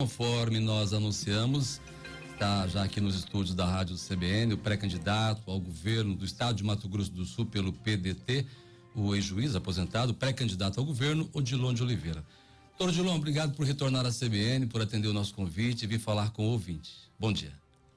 Conforme nós anunciamos, está já aqui nos estúdios da Rádio CBN, o pré-candidato ao governo do estado de Mato Grosso do Sul pelo PDT, o ex-juiz aposentado, pré-candidato ao governo, Odilon de Oliveira. Doutor Odilon, obrigado por retornar à CBN, por atender o nosso convite e vir falar com o ouvinte. Bom dia.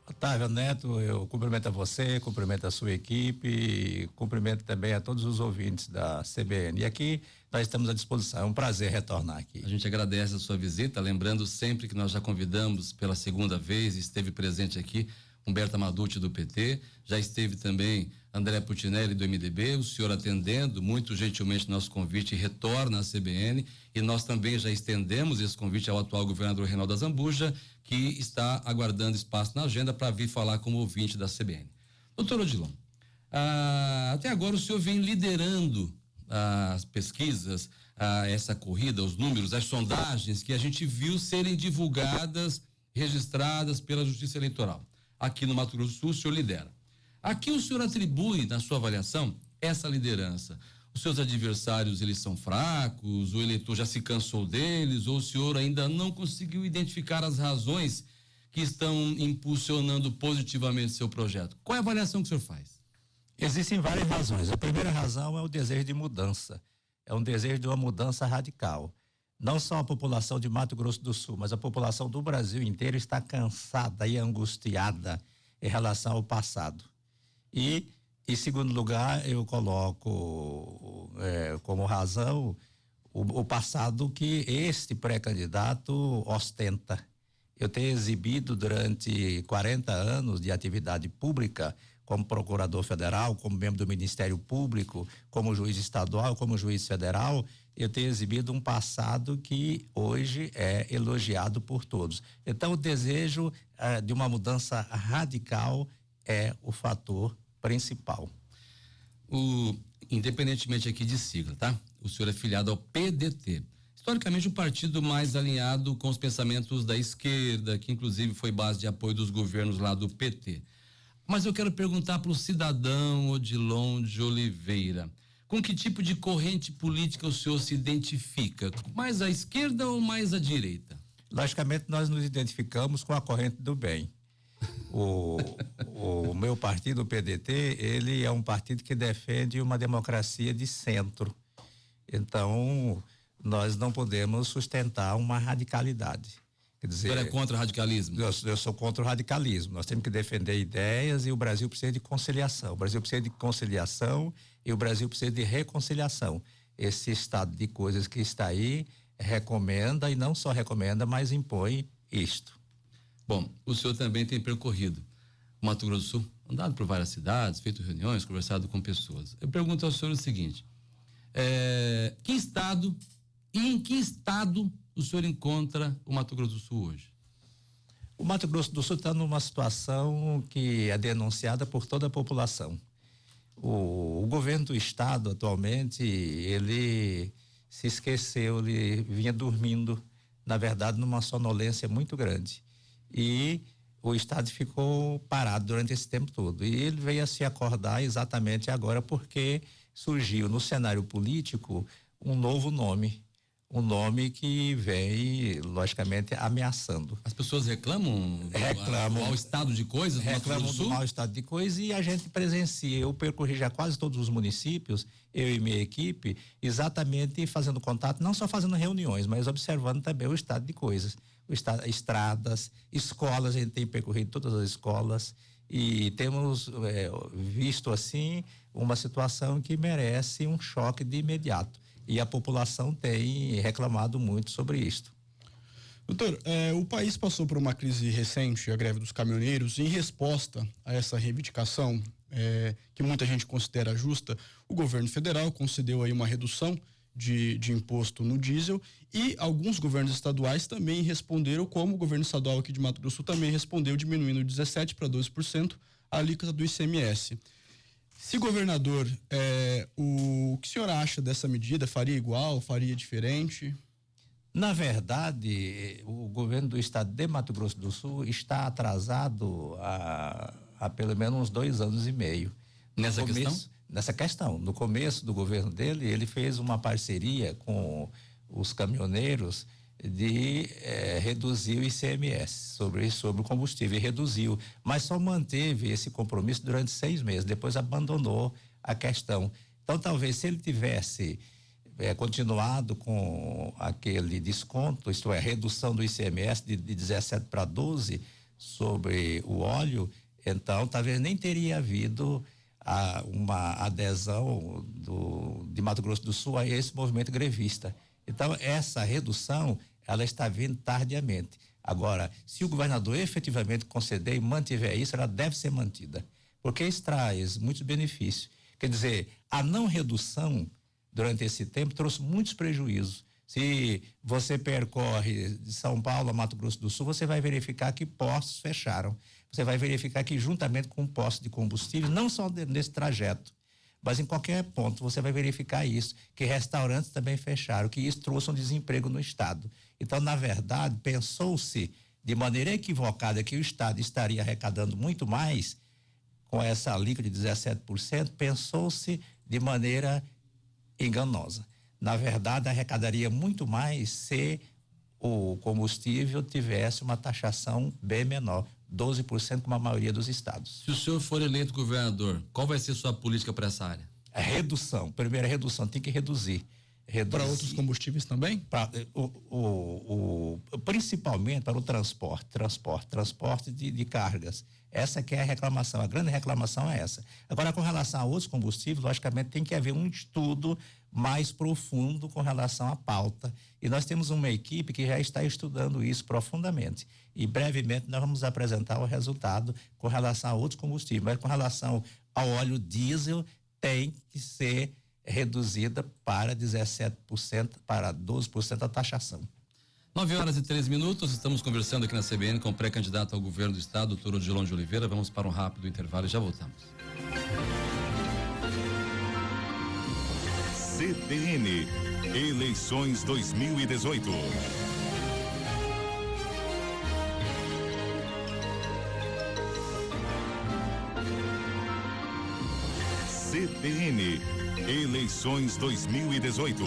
Otávio Neto, eu cumprimento a você, cumprimento a sua equipe e cumprimento também a todos os ouvintes da CBN. E aqui nós estamos à disposição, é um prazer retornar aqui. A gente agradece a sua visita, lembrando sempre que nós já convidamos pela segunda vez, esteve presente aqui Humberto Amaduti do PT, já esteve também André Putinelli do MDB, o senhor atendendo muito gentilmente nosso convite retorna à CBN e nós também já estendemos esse convite ao atual governador Reinaldo Azambuja, que está aguardando espaço na agenda para vir falar como ouvinte da CBN. Doutor Odilon, até agora o senhor vem liderando as pesquisas, essa corrida, os números, as sondagens que a gente viu serem divulgadas, registradas pela Justiça Eleitoral. Aqui no Mato Grosso do Sul, o senhor lidera. Aqui o senhor atribui, na sua avaliação, essa liderança. Os seus adversários, eles são fracos, o eleitor já se cansou deles, ou o senhor ainda não conseguiu identificar as razões que estão impulsionando positivamente seu projeto? Qual é a avaliação que o senhor faz? Existem várias razões. A primeira razão é o desejo de mudança. É um desejo de uma mudança radical. Não só a população de Mato Grosso do Sul, mas a população do Brasil inteiro está cansada e angustiada em relação ao passado. E, em segundo lugar, eu coloco como razão o passado que este pré-candidato ostenta. Eu tenho exibido durante 40 anos de atividade pública como procurador federal, como membro do Ministério Público, como juiz estadual, como juiz federal, eu tenho exibido um passado que hoje é elogiado por todos. Então, o desejo de uma mudança radical é o fator principal. Independentemente aqui de sigla, tá? O senhor é filiado ao PDT. Historicamente, o partido mais alinhado com os pensamentos da esquerda, que inclusive foi base de apoio dos governos lá do PT. Mas eu quero perguntar para o cidadão Odilon de Oliveira, com que tipo de corrente política o senhor se identifica? Mais à esquerda ou mais à direita? Logicamente, nós nos identificamos com a corrente do bem. O meu partido, o PDT, ele é um partido que defende uma democracia de centro. Então, nós não podemos sustentar uma radicalidade. Quer dizer, o senhor é contra o radicalismo? Eu sou contra o radicalismo. Nós temos que defender ideias e o Brasil precisa de conciliação. O Brasil precisa de conciliação e o Brasil precisa de reconciliação. Esse estado de coisas que está aí recomenda, e não só recomenda, mas impõe isto. Bom, o senhor também tem percorrido o Mato Grosso do Sul, andado por várias cidades, feito reuniões, conversado com pessoas. Eu pergunto ao senhor o seguinte: que estado e em que estado o senhor encontra o Mato Grosso do Sul hoje? O Mato Grosso do Sul está numa situação que é denunciada por toda a população. O governo do estado atualmente, ele se esqueceu, ele vinha dormindo, na verdade, numa sonolência muito grande. E o estado ficou parado durante esse tempo todo. E ele veio a se acordar exatamente agora porque surgiu no cenário político um novo nome. Um nome que vem, logicamente, ameaçando. As pessoas reclamam do mau estado de coisas? Reclamam do mau estado de coisas e a gente presencia. Eu percorri já quase todos os municípios, eu e minha equipe, exatamente fazendo contato, não só fazendo reuniões, mas observando também o estado de coisas. Estradas, escolas, a gente tem percorrido todas as escolas e temos visto, assim, uma situação que merece um choque de imediato. E a população tem reclamado muito sobre isto. Doutor, o país passou por uma crise recente, a greve dos caminhoneiros. Em resposta a essa reivindicação, que muita gente considera justa, o governo federal concedeu aí uma redução de imposto no diesel e alguns governos estaduais também responderam, como o governo estadual aqui de Mato Grosso do Sul também respondeu, diminuindo de 17% para 12% a alíquota do ICMS. Se governador, o que o senhor acha dessa medida? Faria igual, faria diferente? Na verdade, o governo do estado de Mato Grosso do Sul está atrasado há pelo menos uns 2 anos e meio. Nessa questão? Nessa questão. No começo do governo dele, ele fez uma parceria com os caminhoneiros de reduzir o ICMS sobre o combustível, e reduziu, mas só manteve esse compromisso durante 6 meses, depois abandonou a questão. Então, talvez se ele tivesse continuado com aquele desconto, isto é, redução do ICMS de 17 para 12 sobre o óleo, então talvez nem teria havido uma adesão de Mato Grosso do Sul a esse movimento grevista. Então, essa redução, ela está vindo tardiamente. Agora, se o governador efetivamente conceder e mantiver isso, ela deve ser mantida, porque isso traz muitos benefícios. Quer dizer, a não redução durante esse tempo trouxe muitos prejuízos. Se você percorre de São Paulo a Mato Grosso do Sul, você vai verificar que postos fecharam. Você vai verificar que, juntamente com postos de combustível, não só nesse trajeto, mas em qualquer ponto, você vai verificar isso, que restaurantes também fecharam, que isso trouxe um desemprego no Estado. Então, na verdade, pensou-se de maneira equivocada que o Estado estaria arrecadando muito mais com essa alíquota de 17%, pensou-se de maneira enganosa. Na verdade, arrecadaria muito mais se o combustível tivesse uma taxação bem menor, 12%, como a maioria dos estados. Se o senhor for eleito governador, qual vai ser sua política para essa área? A redução, primeira redução, tem que reduzir. Para outros combustíveis também? Principalmente para o transporte de cargas. Essa que é a reclamação, a grande reclamação é essa. Agora, com relação a outros combustíveis, logicamente tem que haver um estudo mais profundo com relação à pauta. E nós temos uma equipe que já está estudando isso profundamente. E brevemente nós vamos apresentar o resultado com relação a outros combustíveis. Mas com relação ao óleo diesel, tem que ser reduzida para 17%, para 12% a taxação. 9h03, estamos conversando aqui na CBN com o pré-candidato ao governo do estado, doutor Odilon de Oliveira. Vamos para um rápido intervalo e já voltamos. CBN, eleições 2018. CBN, eleições 2018.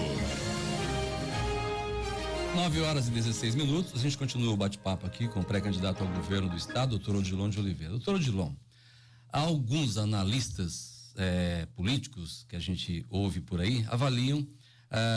9h16, a gente continua o bate-papo aqui com o pré-candidato ao governo do estado, doutor Odilon de Oliveira. Doutor Odilon, há alguns analistas políticos que a gente ouve por aí avaliam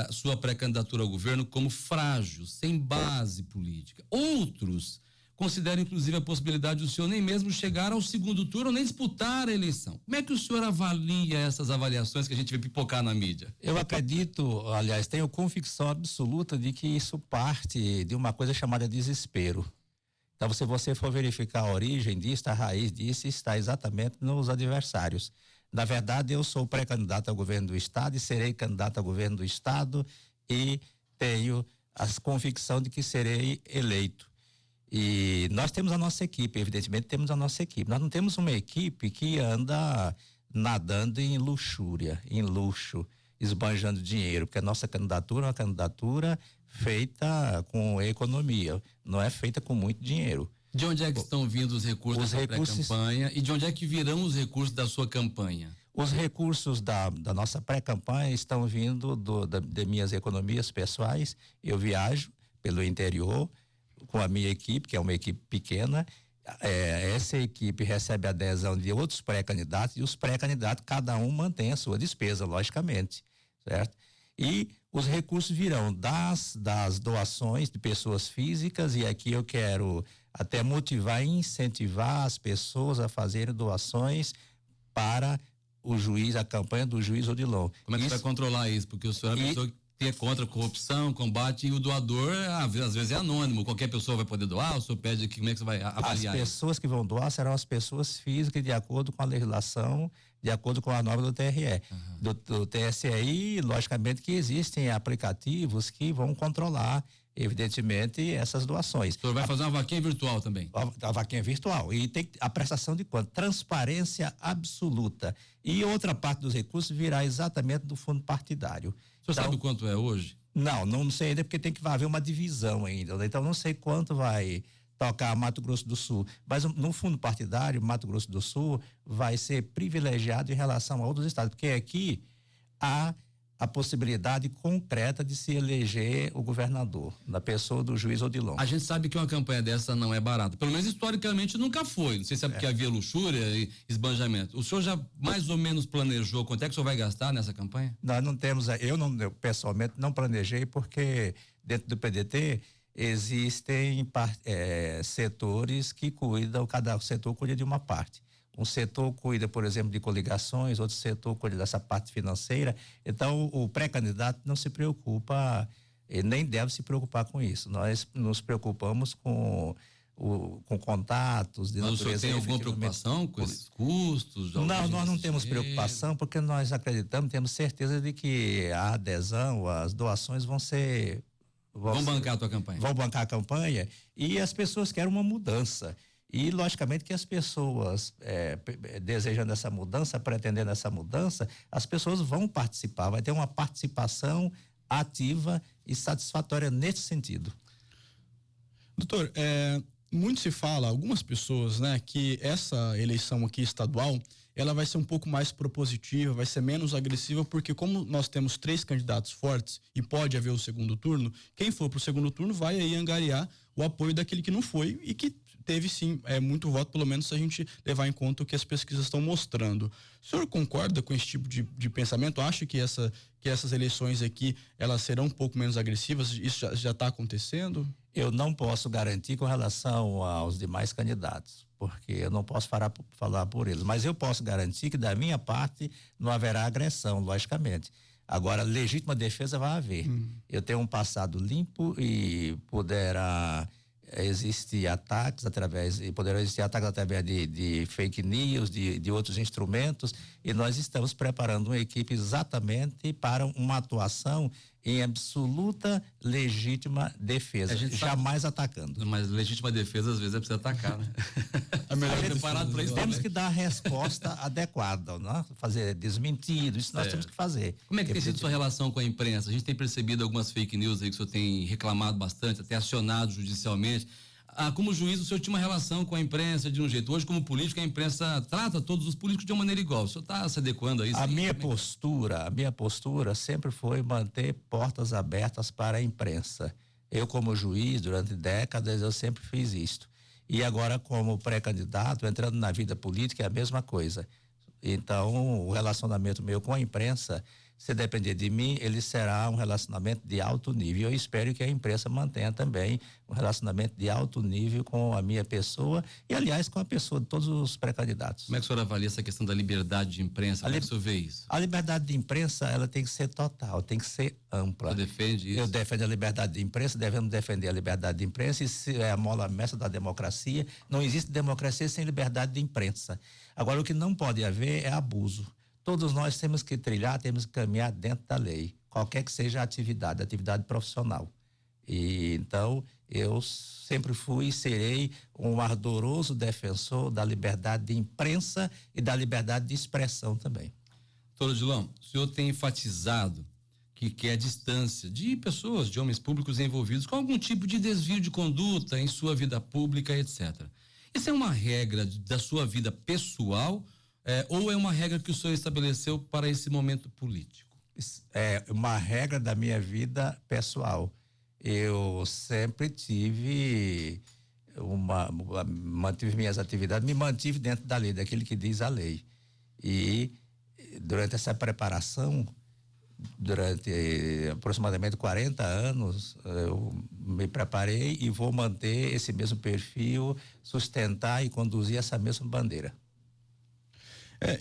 sua pré-candidatura ao governo como frágil, sem base política. Outros consideram inclusive a possibilidade do senhor nem mesmo chegar ao segundo turno, nem disputar a eleição. Como é que o senhor avalia essas avaliações que a gente vê pipocar na mídia? Eu acredito, aliás, tenho convicção absoluta de que isso parte de uma coisa chamada desespero. Então, se você for verificar a origem disso, a raiz disso está exatamente nos adversários. Na verdade, eu sou pré-candidato ao governo do estado e serei candidato ao governo do estado e tenho a convicção de que serei eleito. E nós temos a nossa equipe, evidentemente temos a nossa equipe. Nós não temos uma equipe que anda nadando em luxúria, em luxo, esbanjando dinheiro, porque a nossa candidatura é uma candidatura feita com economia, não é feita com muito dinheiro. De onde é que estão vindo os recursos da pré-campanha e de onde é que virão os recursos da sua campanha? Os recursos da nossa pré-campanha estão vindo de minhas economias pessoais. Eu viajo pelo interior com a minha equipe, que é uma equipe pequena. Essa equipe recebe a adesão de outros pré-candidatos e os pré-candidatos, cada um mantém a sua despesa, logicamente, certo? E os recursos virão das doações de pessoas físicas, e aqui eu quero até motivar e incentivar as pessoas a fazerem doações para o juiz, a campanha do juiz Odilon. Como é que você vai controlar isso? Porque o senhor é uma pessoa que é contra a corrupção, combate, e o doador, às vezes, é anônimo. Qualquer pessoa vai poder doar, o senhor pede aqui, como é que você vai avaliar? As pessoas que vão doar serão as pessoas físicas de acordo com a legislação, de acordo com a norma do TRE, do TSE, e logicamente que existem aplicativos que vão controlar, evidentemente, essas doações. O senhor vai fazer uma vaquinha virtual também? A vaquinha virtual. E tem a prestação de conta, transparência absoluta. E outra parte dos recursos virá exatamente do fundo partidário. O senhor sabe quanto é hoje? Não sei ainda, porque tem que haver uma divisão ainda. Então, não sei quanto vai tocar Mato Grosso do Sul. Mas no fundo partidário, Mato Grosso do Sul vai ser privilegiado em relação a outros estados. Porque aqui há a possibilidade concreta de se eleger o governador, na pessoa do juiz Odilon. A gente sabe que uma campanha dessa não é barata. Pelo menos historicamente nunca foi. Não sei se é porque havia luxúria e esbanjamento. O senhor já mais ou menos planejou quanto é que o senhor vai gastar nessa campanha? Nós não temos, eu pessoalmente não planejei, porque dentro do PDT existem setores que cuidam, cada setor cuida de uma parte. Um setor cuida, por exemplo, de coligações, outro setor cuida dessa parte financeira. Então, o pré-candidato não se preocupa, nem deve se preocupar com isso. Nós nos preocupamos com contatos de natureza. Mas o senhor tem alguma preocupação com esses custos? Não, nós não temos preocupação, porque nós acreditamos, temos certeza de que a adesão, as doações vão bancar a tua campanha. Vão bancar a campanha, e as pessoas querem uma mudança. E, logicamente, que as pessoas desejando essa mudança, pretendendo essa mudança, as pessoas vão participar, vai ter uma participação ativa e satisfatória nesse sentido. Doutor, muito se fala, algumas pessoas, né, que essa eleição aqui estadual, ela vai ser um pouco mais propositiva, vai ser menos agressiva, porque como nós temos 3 candidatos fortes e pode haver o segundo turno, quem for para o segundo turno vai aí angariar o apoio daquele que não foi e que teve sim muito voto, pelo menos se a gente levar em conta o que as pesquisas estão mostrando. O senhor concorda com esse tipo de pensamento? Acha que essas eleições aqui, elas serão um pouco menos agressivas? Isso já está acontecendo? Eu não posso garantir com relação aos demais candidatos, porque eu não posso falar por eles, mas eu posso garantir que da minha parte não haverá agressão, logicamente. Agora, legítima defesa vai haver. Eu tenho um passado limpo e poderão existir ataques através de fake news, de outros instrumentos, e nós estamos preparando uma equipe exatamente para uma atuação em absoluta legítima defesa, jamais atacando. Mas legítima defesa às vezes é preciso atacar, né? Preparado para isso. Temos que dar a resposta adequada, né? Fazer desmentido, isso nós temos que fazer. Como é que tem sido sua relação com a imprensa? A gente tem percebido algumas fake news aí que o senhor tem reclamado bastante, até acionado judicialmente. Como juiz, o senhor tinha uma relação com a imprensa de um jeito. Hoje, como político, a imprensa trata todos os políticos de uma maneira igual. O senhor está se adequando a isso? A minha postura sempre foi manter portas abertas para a imprensa. Eu, como juiz, durante décadas, eu sempre fiz isto. E agora, como pré-candidato, entrando na vida política, é a mesma coisa. Então, o relacionamento meu com a imprensa, se depender de mim, ele será um relacionamento de alto nível. Eu espero que a imprensa mantenha também um relacionamento de alto nível com a minha pessoa e, aliás, com a pessoa de todos os pré-candidatos. Como é que o senhor avalia essa questão da liberdade de imprensa? Como é que o senhor vê isso? A liberdade de imprensa, ela tem que ser total, tem que ser ampla. Você defende isso? Eu defendo a liberdade de imprensa, devemos defender a liberdade de imprensa, isso é a mola mestra da democracia. Não existe democracia sem liberdade de imprensa. Agora, o que não pode haver é abuso. Todos nós temos que trilhar, temos que caminhar dentro da lei, qualquer que seja a atividade profissional. E então, eu sempre fui e serei um ardoroso defensor da liberdade de imprensa e da liberdade de expressão também. Doutor Odilon, o senhor tem enfatizado que quer distância de pessoas, de homens públicos envolvidos com algum tipo de desvio de conduta em sua vida pública, etc. Isso é uma regra da sua vida pessoal, ou é uma regra que o senhor estabeleceu para esse momento político? É uma regra da minha vida pessoal. Eu sempre mantive minhas atividades, me mantive dentro da lei, daquilo que diz a lei. E durante essa preparação, durante aproximadamente 40 anos, eu me preparei e vou manter esse mesmo perfil, sustentar e conduzir essa mesma bandeira.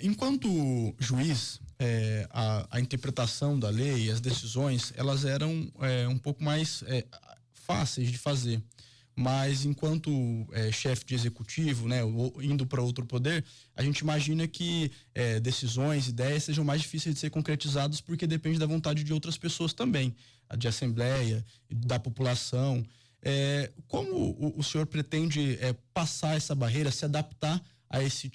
Enquanto juiz, a interpretação da lei e as decisões, elas eram um pouco mais fáceis de fazer. Mas enquanto chefe de executivo, né, indo para outro poder, a gente imagina que decisões, ideias sejam mais difíceis de ser concretizadas porque depende da vontade de outras pessoas também, de assembleia, da população. Como o senhor pretende passar essa barreira, se adaptar a esse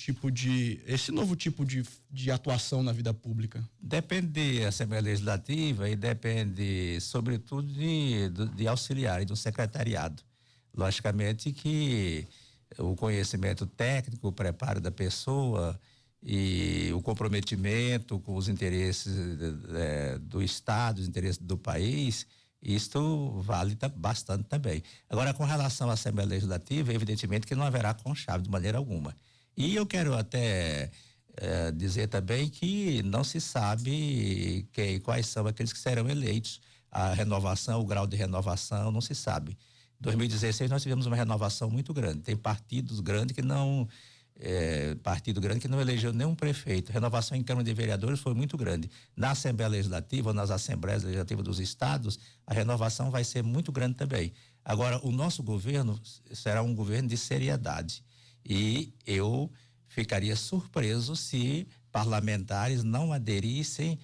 novo tipo de atuação na vida pública? Depende da Assembleia Legislativa e depende, sobretudo, de auxiliar e do secretariado. Logicamente que o conhecimento técnico, o preparo da pessoa e o comprometimento com os interesses do Estado, os interesses do país, isto vale bastante também. Agora, com relação à Assembleia Legislativa, evidentemente que não haverá conchave de maneira alguma. E eu quero até dizer também que não se sabe quais são aqueles que serão eleitos. A renovação, o grau de renovação, não se sabe. Em 2016 nós tivemos uma renovação muito grande. Tem partidos grandes que não elegeu nenhum prefeito. A renovação em Câmara de Vereadores foi muito grande. Na Assembleia Legislativa, ou nas Assembleias Legislativas dos Estados, a renovação vai ser muito grande também. Agora, o nosso governo será um governo de seriedade. E eu ficaria surpreso se parlamentares não aderissem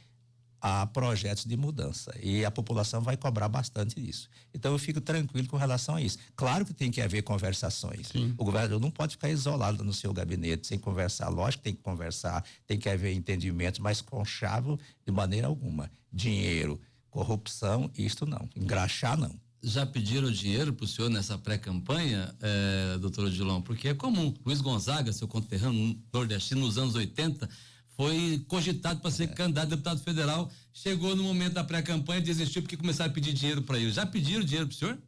a projetos de mudança, e a população vai cobrar bastante disso. Então eu fico tranquilo com relação a isso. Claro que tem que haver conversações. Sim. O governador não pode ficar isolado no seu gabinete sem conversar. Lógico que tem que conversar, tem que haver entendimento, mas conchavo de maneira alguma. Dinheiro, corrupção, isto não. Engraxar, não. Já pediram dinheiro para o senhor nessa pré-campanha, doutor Odilon? Porque é comum. Luiz Gonzaga, seu conterrâneo nordestino, nos anos 80, foi cogitado para ser candidato a deputado federal, chegou no momento da pré-campanha e desistiu porque começaram a pedir dinheiro para ele. Já pediram dinheiro para o senhor?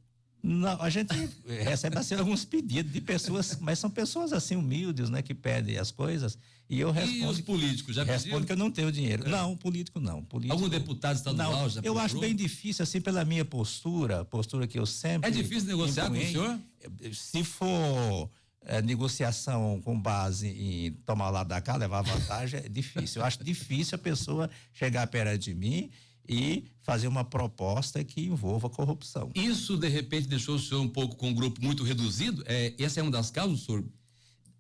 Não, a gente recebe assim alguns pedidos de pessoas, mas são pessoas assim humildes, né, que pedem as coisas, e eu respondo. E os políticos já pediram? Respondo que eu não tenho dinheiro. Não, político não. Algum deputado estadual não, já eu procurou? acho bem difícil, assim, pela minha postura que eu sempre... É difícil negociar com o senhor? Se for negociação com base em tomar lá da cá, levar vantagem, é difícil. Eu acho difícil a pessoa chegar perto de mim e fazer uma proposta que envolva corrupção. Isso, de repente, deixou o senhor um pouco com um grupo muito reduzido? Essa é uma das causas, o senhor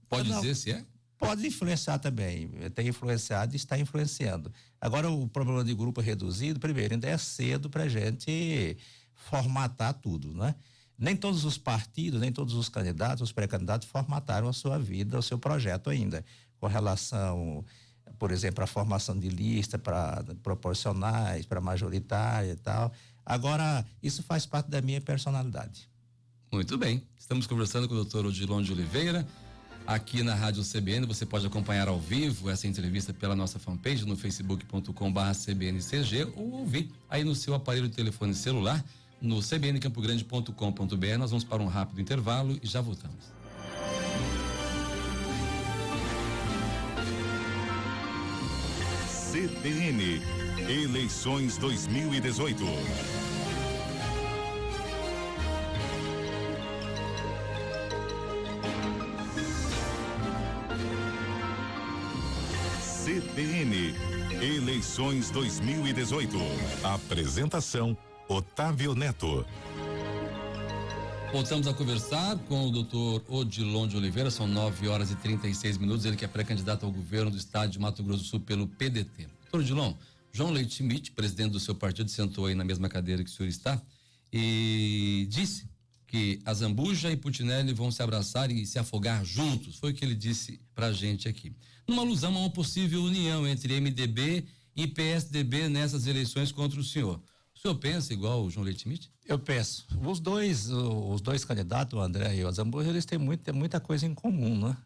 pode dizer se é? Pode influenciar também. Tem influenciado e está influenciando. Agora, o problema de grupo reduzido, primeiro, ainda é cedo para a gente formatar tudo, né? Nem todos os partidos, nem todos os candidatos, os pré-candidatos formataram a sua vida, o seu projeto ainda, com relação, por exemplo, à formação de lista para proporcionais, para majoritária e tal. Agora, isso faz parte da minha personalidade. Muito bem. Estamos conversando com o doutor Odilon de Oliveira, aqui na Rádio CBN. Você pode acompanhar ao vivo essa entrevista pela nossa fanpage no facebook.com/cbncg ou ouvir aí no seu aparelho de telefone celular, no cbncampogrande.com.br. Nós vamos para um rápido intervalo e já voltamos. CBN, eleições 2018. CBN, eleições 2018. Apresentação: Otávio Neto. Voltamos a conversar com o doutor Odilon de Oliveira, são 9h36, ele que é pré-candidato ao governo do estado de Mato Grosso do Sul pelo PDT. Doutor Odilon, João Leite Schmidt, presidente do seu partido, sentou aí na mesma cadeira que o senhor está e disse que a Zambuja e Putinelli vão se abraçar e se afogar juntos, foi o que ele disse pra gente aqui. Numa alusão a uma possível união entre MDB e PSDB nessas eleições contra o senhor. O senhor pensa igual o João Leite Schmidt? Eu penso. Os dois candidatos, o André e o Zambuja, eles têm muita coisa em comum, né?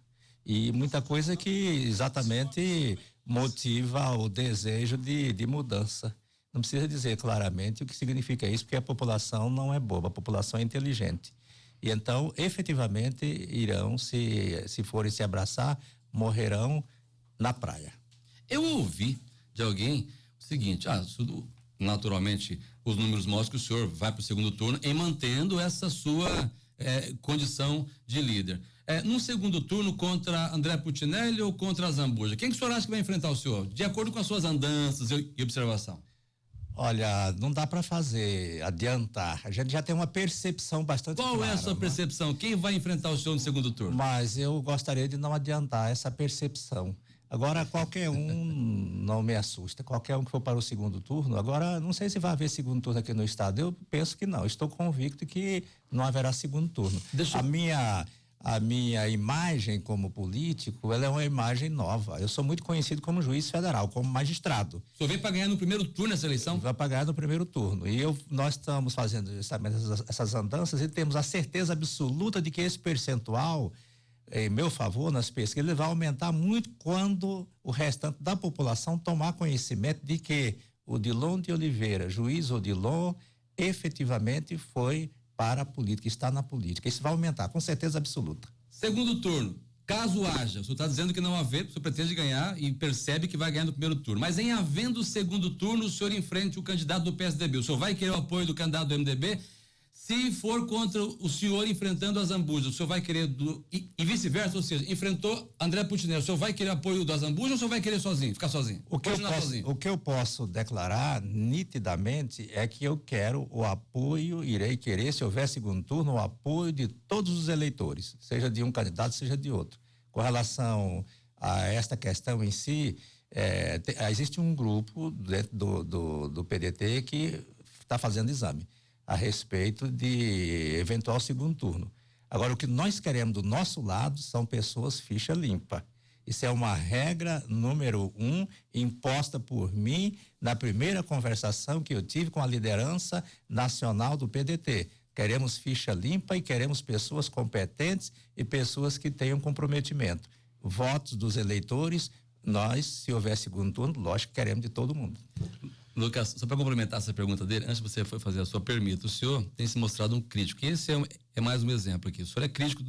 E muita coisa que exatamente motiva o desejo de mudança. Não precisa dizer claramente o que significa isso, porque a população não é boba, a população é inteligente. E então, efetivamente, irão, se forem se abraçar, morrerão na praia. Eu ouvi de alguém o seguinte, naturalmente, os números mostram que o senhor vai para o segundo turno em mantendo essa sua condição de líder. No segundo turno, contra André Putinelli ou contra a Zambuja? Quem que o senhor acha que vai enfrentar o senhor? De acordo com as suas andanças e observação. Olha, não dá para adiantar. A gente já tem uma percepção bastante clara. Qual é a sua percepção? Quem vai enfrentar o senhor no segundo turno? Mas eu gostaria de não adiantar essa percepção. Agora, qualquer um não me assusta. Qualquer um que for para o segundo turno. Agora, não sei se vai haver segundo turno aqui no estado. Eu penso que não. Estou convicto que não haverá segundo turno. A minha imagem como político, ela é uma imagem nova. Eu sou muito conhecido como juiz federal, como magistrado. O senhor veio para ganhar no primeiro turno essa eleição? Vai para ganhar no primeiro turno. E nós estamos fazendo justamente essas andanças e temos a certeza absoluta de que esse percentual em meu favor nas pesquisas, ele vai aumentar muito quando o restante da população tomar conhecimento de que Odilon de Oliveira, juiz Odilon, efetivamente foi para a política, está na política. Isso vai aumentar, com certeza absoluta. Segundo turno, caso haja, o senhor está dizendo que não haver, o senhor pretende ganhar e percebe que vai ganhar no primeiro turno, mas em havendo o segundo turno, o senhor enfrente o candidato do PSDB, o senhor vai querer o apoio do candidato do MDB? Se for contra o senhor enfrentando a Zambuja, o senhor vai querer e vice-versa, ou seja, enfrentou André Putinelli, o senhor vai querer apoio da Zambuja ou o senhor vai querer sozinho, ficar sozinho? O que eu posso declarar nitidamente é que eu quero o apoio, irei querer, se houver segundo turno, o apoio de todos os eleitores, seja de um candidato, seja de outro. Com relação a esta questão em si, existe um grupo dentro do PDT que está fazendo exame a respeito de eventual segundo turno. Agora, o que nós queremos do nosso lado são pessoas ficha limpa. Isso é uma regra número 1 imposta por mim na primeira conversação que eu tive com a liderança nacional do PDT. Queremos ficha limpa e queremos pessoas competentes e pessoas que tenham comprometimento. Votos dos eleitores, nós, se houver segundo turno, lógico que queremos de todo mundo. Lucas, só para complementar essa pergunta dele, antes de você fazer a sua permita, o senhor tem se mostrado um crítico, e esse é mais um exemplo aqui. O senhor é crítico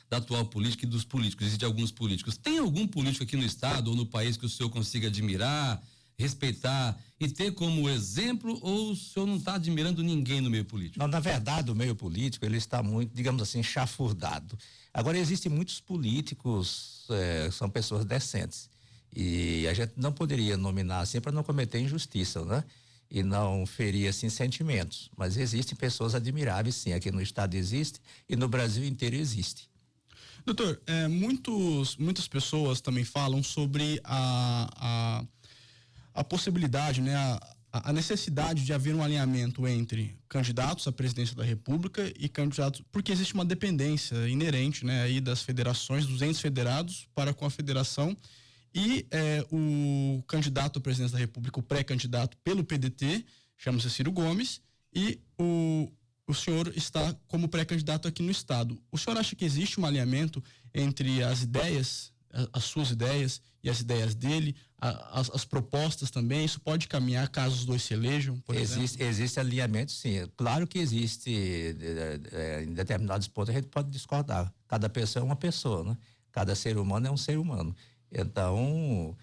da atual política e dos políticos, existem alguns políticos. Tem algum político aqui no estado ou no país que o senhor consiga admirar, respeitar e ter como exemplo, ou o senhor não está admirando ninguém no meio político? Não, na verdade, o meio político, ele está muito, digamos assim, chafurdado. Agora, existem muitos políticos, são pessoas decentes. E a gente não poderia nominar assim para não cometer injustiça, né? E não ferir assim sentimentos. Mas existem pessoas admiráveis, sim. Aqui no estado existe e no Brasil inteiro existe. Doutor, muitas pessoas também falam sobre a possibilidade, né? A necessidade de haver um alinhamento entre candidatos à presidência da República e candidatos, porque existe uma dependência inerente, né? Aí das federações, dos entes federados para com a federação. E o candidato à presidência da República, o pré-candidato pelo PDT, chama-se Ciro Gomes, e o senhor está como pré-candidato aqui no estado. O senhor acha que existe um alinhamento entre as ideias, as suas ideias e as ideias dele, as propostas também? Isso pode caminhar caso os dois se elejam, por exemplo? Existe alinhamento, sim. Claro que existe, em determinados pontos a gente pode discordar. Cada pessoa é uma pessoa, né? Cada ser humano é um ser humano. Então,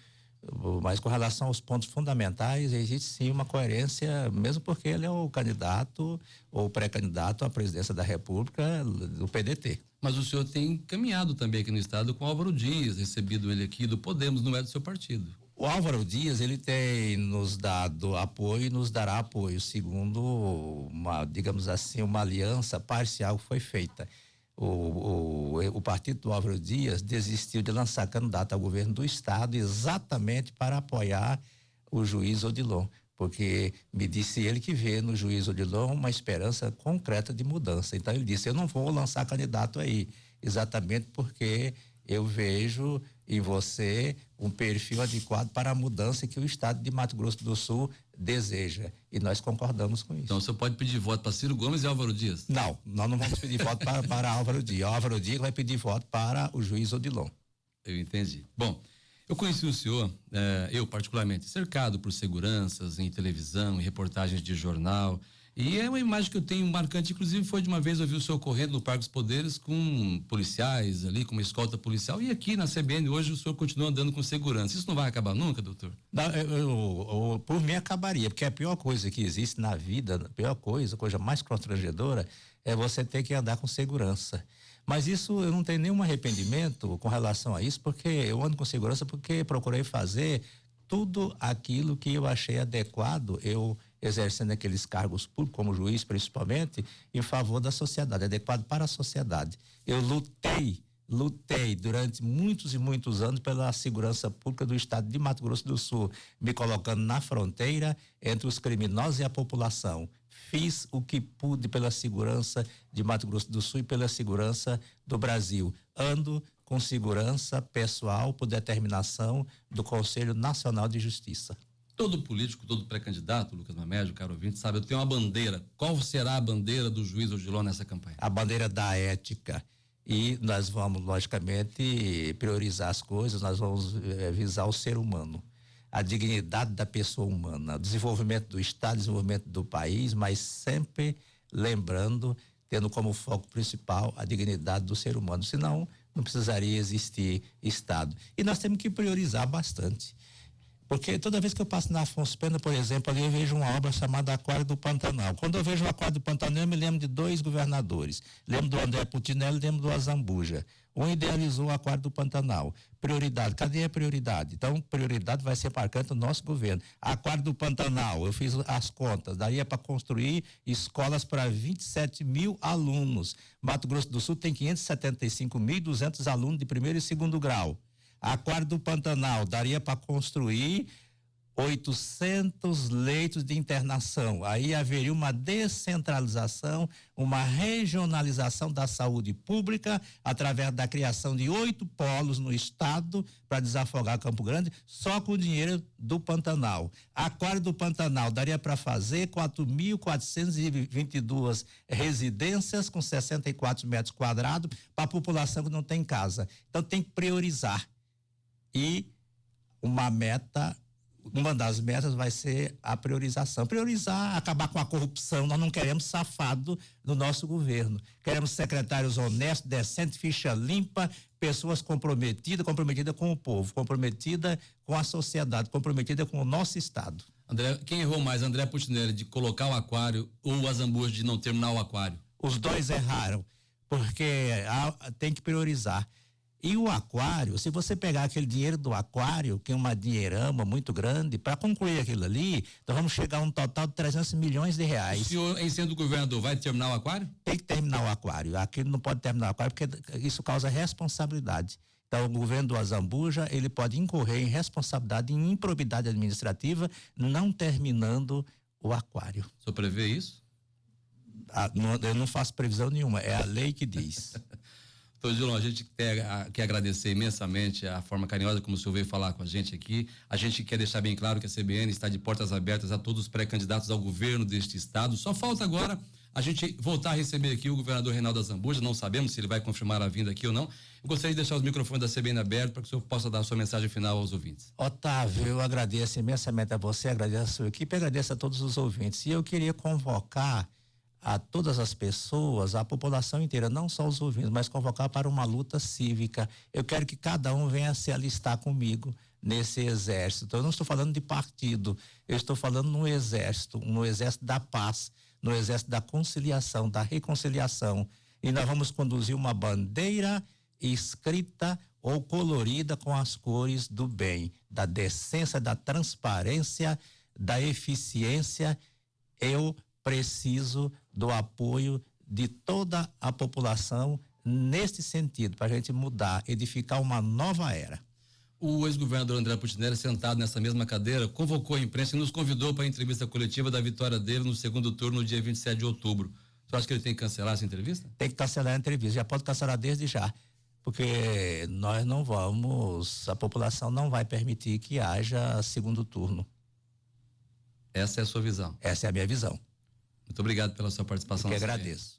mas com relação aos pontos fundamentais, existe sim uma coerência, mesmo porque ele é o candidato ou pré-candidato à presidência da República do PDT. Mas o senhor tem caminhado também aqui no estado com o Álvaro Dias, recebido ele aqui do Podemos, não é do seu partido. O Álvaro Dias, ele tem nos dado apoio e nos dará apoio, segundo digamos assim, uma aliança parcial que foi feita. O partido do Álvaro Dias desistiu de lançar candidato ao governo do estado exatamente para apoiar o juiz Odilon, porque me disse ele que vê no juiz Odilon uma esperança concreta de mudança. Então ele disse, eu não vou lançar candidato aí, exatamente porque eu vejo em você um perfil adequado para a mudança que o estado de Mato Grosso do Sul deseja, e nós concordamos com isso. Então o senhor pode pedir voto para Ciro Gomes e Álvaro Dias? Não, nós não vamos pedir voto para Álvaro Dias. Álvaro Dias vai pedir voto para o juiz Odilon. Eu entendi. Bom, eu conheci o senhor, eu particularmente, cercado por seguranças em televisão, em reportagens de jornal, e é uma imagem que eu tenho marcante, inclusive foi de uma vez eu vi o senhor correndo no Parque dos Poderes com policiais ali, com uma escolta policial, e aqui na CBN hoje o senhor continua andando com segurança. Isso não vai acabar nunca, doutor? Não, por mim acabaria, porque a pior coisa que existe na vida, a coisa mais constrangedora é você ter que andar com segurança. Mas isso eu não tenho nenhum arrependimento com relação a isso, porque eu ando com segurança porque procurei fazer tudo aquilo que eu achei adequado, eu exercendo aqueles cargos públicos, como juiz principalmente, em favor da sociedade, adequado para a sociedade. Eu lutei durante muitos e muitos anos pela segurança pública do estado de Mato Grosso do Sul, me colocando na fronteira entre os criminosos e a população. Fiz o que pude pela segurança de Mato Grosso do Sul e pela segurança do Brasil. Ando com segurança pessoal por determinação do Conselho Nacional de Justiça. Todo político, todo pré-candidato, Lucas Mamédio, caro ouvinte, sabe, eu tenho uma bandeira. Qual será a bandeira do juiz Odilon nessa campanha? A bandeira da ética. E nós vamos, logicamente, priorizar as coisas, nós vamos visar o ser humano, a dignidade da pessoa humana, o desenvolvimento do Estado, o desenvolvimento do país, mas sempre lembrando, tendo como foco principal a dignidade do ser humano. Senão, não precisaria existir Estado. E nós temos que priorizar bastante. Porque toda vez que eu passo na Afonso Pena, por exemplo, ali eu vejo uma obra chamada Aquário do Pantanal. Quando eu vejo o Aquário do Pantanal, eu me lembro de 2 governadores. Lembro do André Putinelli e lembro do Azambuja. Um idealizou o Aquário do Pantanal. Prioridade, cadê a prioridade? Então, prioridade vai ser marcante no nosso governo. Aquário do Pantanal, eu fiz as contas, daria para construir escolas para 27 mil alunos. Mato Grosso do Sul tem 575.200 alunos de primeiro e segundo grau. Aquário do Pantanal daria para construir 800 leitos de internação. Aí haveria uma descentralização, uma regionalização da saúde pública através da criação de 8 polos no estado para desafogar Campo Grande, só com o dinheiro do Pantanal. Aquário do Pantanal daria para fazer 4.422 residências com 64 metros quadrados para a população que não tem casa. Então tem que priorizar. E uma das metas vai ser a priorização. Priorizar, acabar com a corrupção. Nós não queremos safado no nosso governo. Queremos secretários honestos, decentes, ficha limpa, pessoas comprometidas com o povo, comprometidas com a sociedade, comprometidas com o nosso Estado. André, quem errou mais, André Putinelli, de colocar o aquário ou o Azambuja de não terminar o aquário? Os dois erraram, porque tem que priorizar. E o aquário, se você pegar aquele dinheiro do aquário, que é uma dinheirama muito grande, para concluir aquilo ali, nós vamos chegar a um total de 300 milhões de reais. O senhor, em sendo governador, vai terminar o aquário? Tem que terminar o aquário. Aquilo não pode terminar o aquário, porque isso causa responsabilidade. Então, o governo do Azambuja, ele pode incorrer em responsabilidade, em improbidade administrativa, não terminando o aquário. O senhor prevê isso? Eu não faço previsão nenhuma, é a lei que diz. Doutor Gilon, a gente quer agradecer imensamente a forma carinhosa como o senhor veio falar com a gente aqui. A gente quer deixar bem claro que a CBN está de portas abertas a todos os pré-candidatos ao governo deste estado. Só falta agora a gente voltar a receber aqui o governador Reinaldo Azambuja. Não sabemos se ele vai confirmar a vinda aqui ou não. Eu gostaria de deixar os microfones da CBN abertos para que o senhor possa dar a sua mensagem final aos ouvintes. Otávio, eu agradeço imensamente a você, agradeço a sua equipe, agradeço a todos os ouvintes. E eu queria convocar a todas as pessoas, a população inteira, não só os ouvintes, mas convocar para uma luta cívica. Eu quero que cada um venha se alistar comigo nesse exército. Eu não estou falando de partido, eu estou falando no exército da paz, no exército da conciliação, da reconciliação. E nós vamos conduzir uma bandeira escrita ou colorida com as cores do bem, da decência, da transparência, da eficiência. Eu preciso do apoio de toda a população neste sentido, para a gente mudar, edificar uma nova era. O ex-governador André Putinelli, sentado nessa mesma cadeira, convocou a imprensa e nos convidou para a entrevista coletiva da vitória dele no segundo turno, no dia 27 de outubro. Você acha que ele tem que cancelar essa entrevista? Tem que cancelar a entrevista, já pode cancelar desde já, porque nós não vamos, a população não vai permitir que haja segundo turno. Essa é a sua visão? Essa é a minha visão. Muito obrigado pela sua participação. Eu que agradeço.